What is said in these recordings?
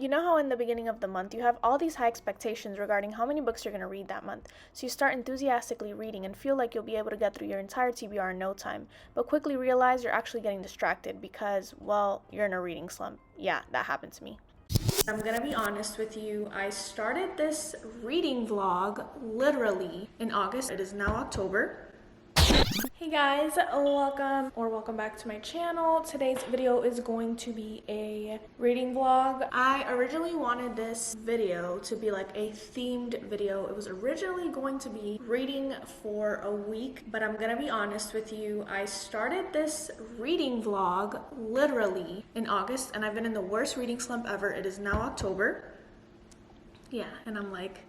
You know how in the beginning of the month you have all these high expectations regarding how many books you're going to read that month. So you start enthusiastically reading and feel like you'll be able to get through your entire TBR in no time, but quickly realize you're actually getting distracted because, well, you're in a reading slump. Yeah, that happened to me. I'm gonna be honest with you. I started this reading vlog literally in August. It is now October. Hey guys, welcome back to my channel. Today's video is going to be a reading vlog. I originally wanted this video to be like a themed video. It was originally going to be reading for a week, but I'm gonna be honest with you. I started this reading vlog literally in August and I've been in the worst reading slump ever. It is now October. Yeah, and I'm like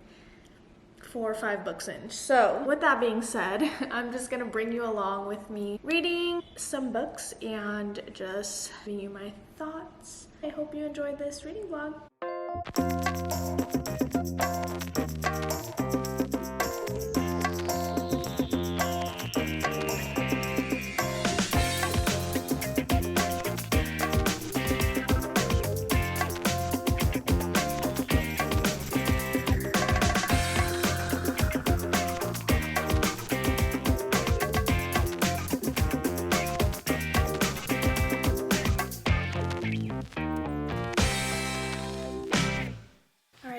4 or 5 books in. So with that being said, I'm just gonna bring you along with me reading some books and just giving you my thoughts. I hope you enjoyed this reading vlog.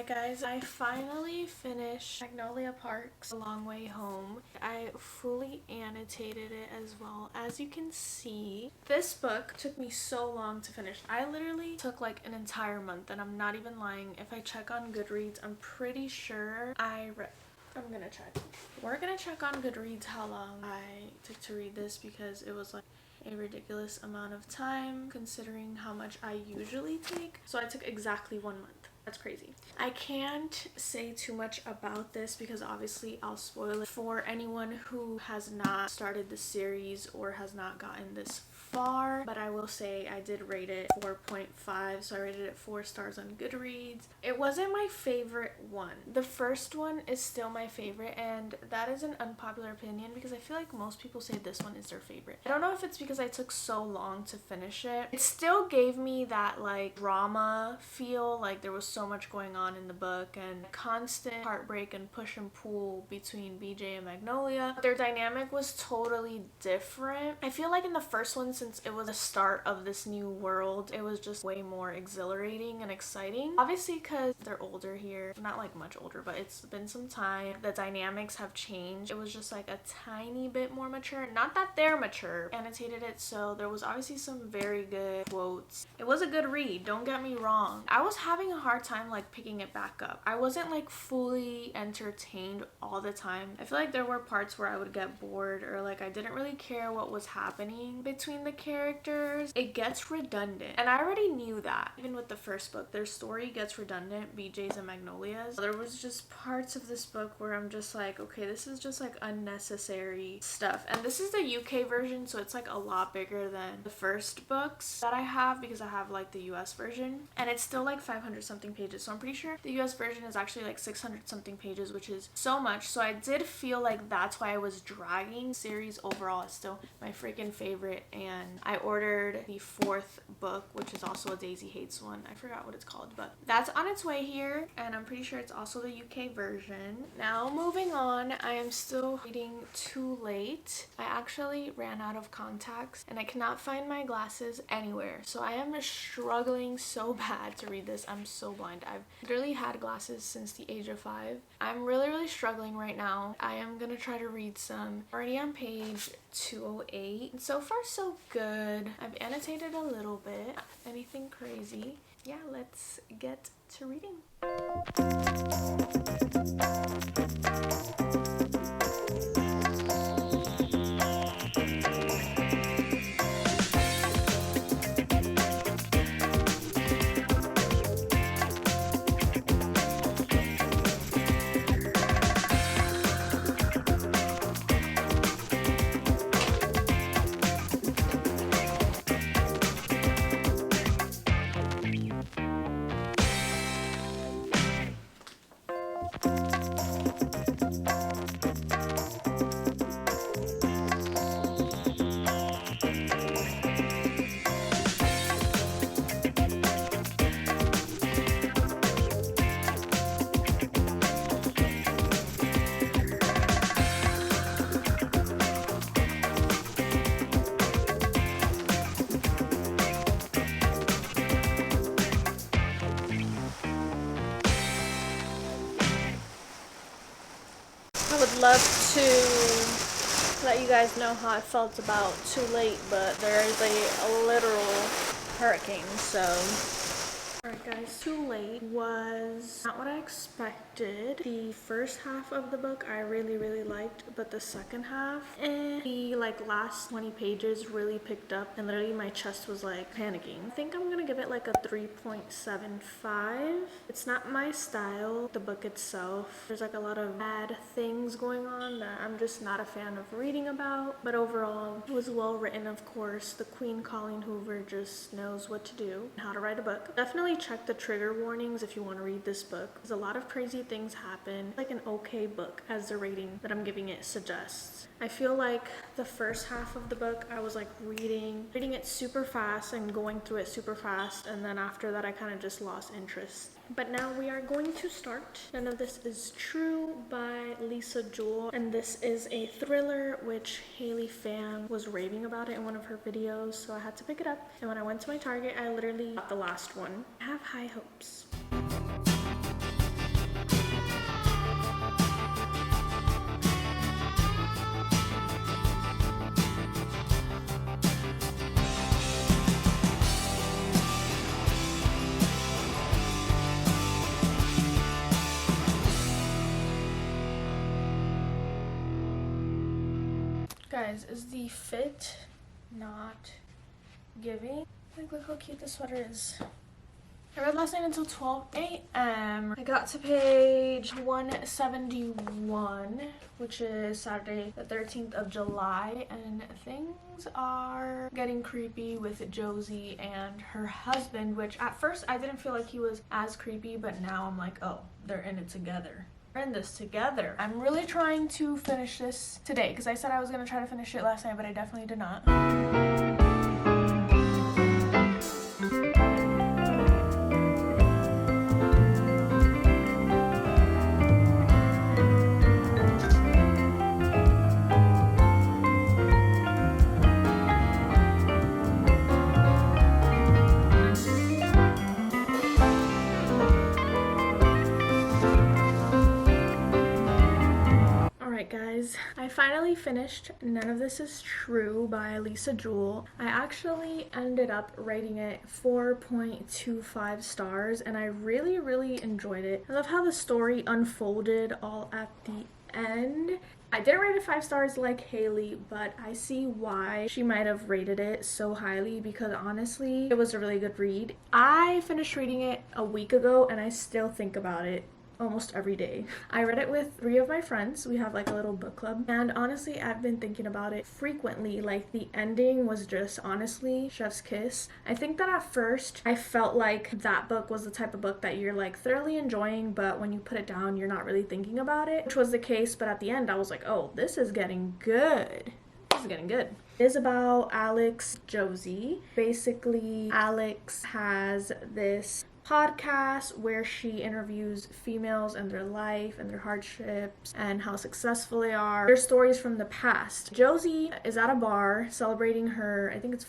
Guys, I finally finished Magnolia Parks, A Long Way Home. I fully annotated it as well. As you can see, this book took me so long to finish. I literally took like an entire month, and I'm not even lying. If I check on Goodreads, I'm pretty sure I'm gonna check. We're gonna check on Goodreads how long I took to read this because it was like a ridiculous amount of time considering how much I usually take. So I took exactly 1 month. That's crazy. I can't say too much about this because obviously I'll spoil it for anyone who has not started the series or has not gotten this far, but I will say I did rate it 4.5, so I rated it 4 stars on Goodreads. It wasn't my favorite one. The first one is still my favorite, and that is an unpopular opinion because I feel like most people say this one is their favorite. I don't know if it's because I took so long to finish it. It still gave me that like drama feel, like there was so much going on in the book and constant heartbreak and push and pull between BJ and Magnolia. Their dynamic was totally different. I feel like in the first one, since it was the start of this new world, it was just way more exhilarating and exciting. Obviously because they're older here, not like much older, but it's been some time. The dynamics have changed. It was just like a tiny bit more mature. Not that they're mature. Annotated it, so there was obviously some very good quotes. It was a good read, don't get me wrong. I was having a hard time like picking it back up. I wasn't like fully entertained all the time. I feel like there were parts where I would get bored or like I didn't really care what was happening between the characters. It gets redundant, and I already knew that. Even with the first book, their story gets redundant, BJ's and Magnolia's. There was just parts of this book where I'm just like, okay, this is just like unnecessary stuff. And this is the UK version, so it's like a lot bigger than the first books that I have because I have like the US version, and it's still like 500 something pages. So I'm pretty sure the US version is actually like 600 something pages, which is so much. So I did feel like that's why I was dragging. Series overall is still my freaking favorite, and I ordered the 4th book, which is also a Daisy Hates one. I forgot what it's called, but that's on its way here, and I'm pretty sure it's also the UK version. Now moving on, I am still reading Too Late. I actually ran out of contacts and I cannot find my glasses anywhere, so I am struggling so bad to read this. I'm so blind. I've literally had glasses since the age of 5. I'm really struggling right now. I am gonna try to read some. Already on page 208. So far so good. I've annotated a little bit. Anything crazy? Yeah, let's get to reading. would love to let you guys know how I felt about Too Late, but there is a literal hurricane, so... Alright guys, Too Late was not what I expected. The first half of the book I really liked, but the second half, the last 20 pages really picked up, and literally my chest was like panicking. I think I'm gonna give it like a 3.75. It's not my style, the book itself. There's like a lot of bad things going on that I'm just not a fan of reading about, but overall it was well written. Of course, the Queen Colleen Hoover just knows what to do and how to write a book. Definitely check the trigger warnings if you want to read this book, because a lot of crazy things happen. Like an okay book, as the rating that I'm giving it suggests. I feel like the first half of the book I was like reading it super fast and going through it super fast, and then after that I kind of just lost interest. But now we are going to start None of This Is True by Lisa Jewell, and this is a thriller which Haley Pham was raving about it in one of her videos, so I had to pick it up. And when I went to my Target, I literally got the last one. I have high hopes. Guys, is the fit not giving? Like, look how cute this sweater is. I read last night until 12 a.m. I got to page 171, which is Saturday the 13th of July, and things are getting creepy with Josie and her husband, which at first I didn't feel like he was as creepy, but now I'm like, oh, they're in it together. In this together. I'm really trying to finish this today, because I said I was going to try to finish it last night, but I definitely did not. Guys, I finally finished None of This Is True by Lisa Jewell. I actually ended up rating it 4.25 stars, and I really enjoyed it. I love how the story unfolded all at the end. I didn't rate it 5 stars like Haley, but I see why she might have rated it so highly, because honestly, it was a really good read. I finished reading it a week ago, and I still think about it almost every day. I read it with 3 of my friends. We have like a little book club, and honestly I've been thinking about it frequently. Like, the ending was just honestly chef's kiss. I think that at first I felt like that book was the type of book that you're like thoroughly enjoying, but when you put it down you're not really thinking about it, which was the case. But at the end I was like, oh, this is getting good. This is getting good. It is about Alex Josie. Basically, Alex has this podcast where she interviews females and their life and their hardships and how successful they are, their stories from the past. Josie is at a bar celebrating her, I think it's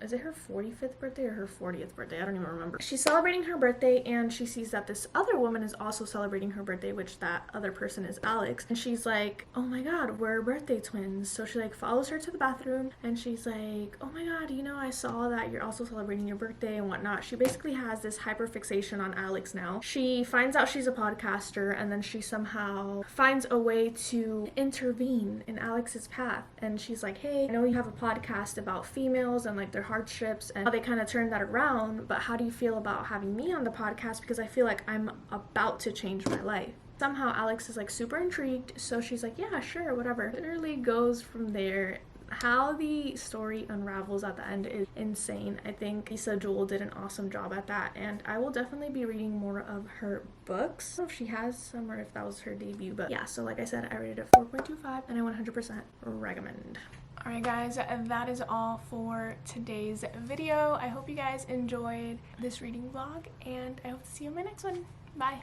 is it her 45th birthday or her 40th birthday? I don't even remember. She's celebrating her birthday, and she sees that this other woman is also celebrating her birthday, which that other person is Alex. And she's like, oh my god, we're birthday twins. So she like follows her to the bathroom, and she's like, oh my god, you know, I saw that you're also celebrating your birthday and whatnot. She basically has this hyper fixation on Alex now. She finds out she's a podcaster, and then she somehow finds a way to intervene in Alex's path. And she's like, hey, I know you have a podcast about females and like their hardships and how they kind of turned that around, but how do you feel about having me on the podcast, because I feel like I'm about to change my life. Somehow Alex is like super intrigued, so she's like, yeah, sure, whatever. It literally goes from there. How the story unravels at the end is insane. I think Lisa Jewell did an awesome job at that, and I will definitely be reading more of her books. I don't know if she has some or if that was her debut, but yeah, so like I said, I rated it 4.25 and I 100% recommend. Alright guys, that is all for today's video. I hope you guys enjoyed this reading vlog, and I hope to see you in my next one. Bye!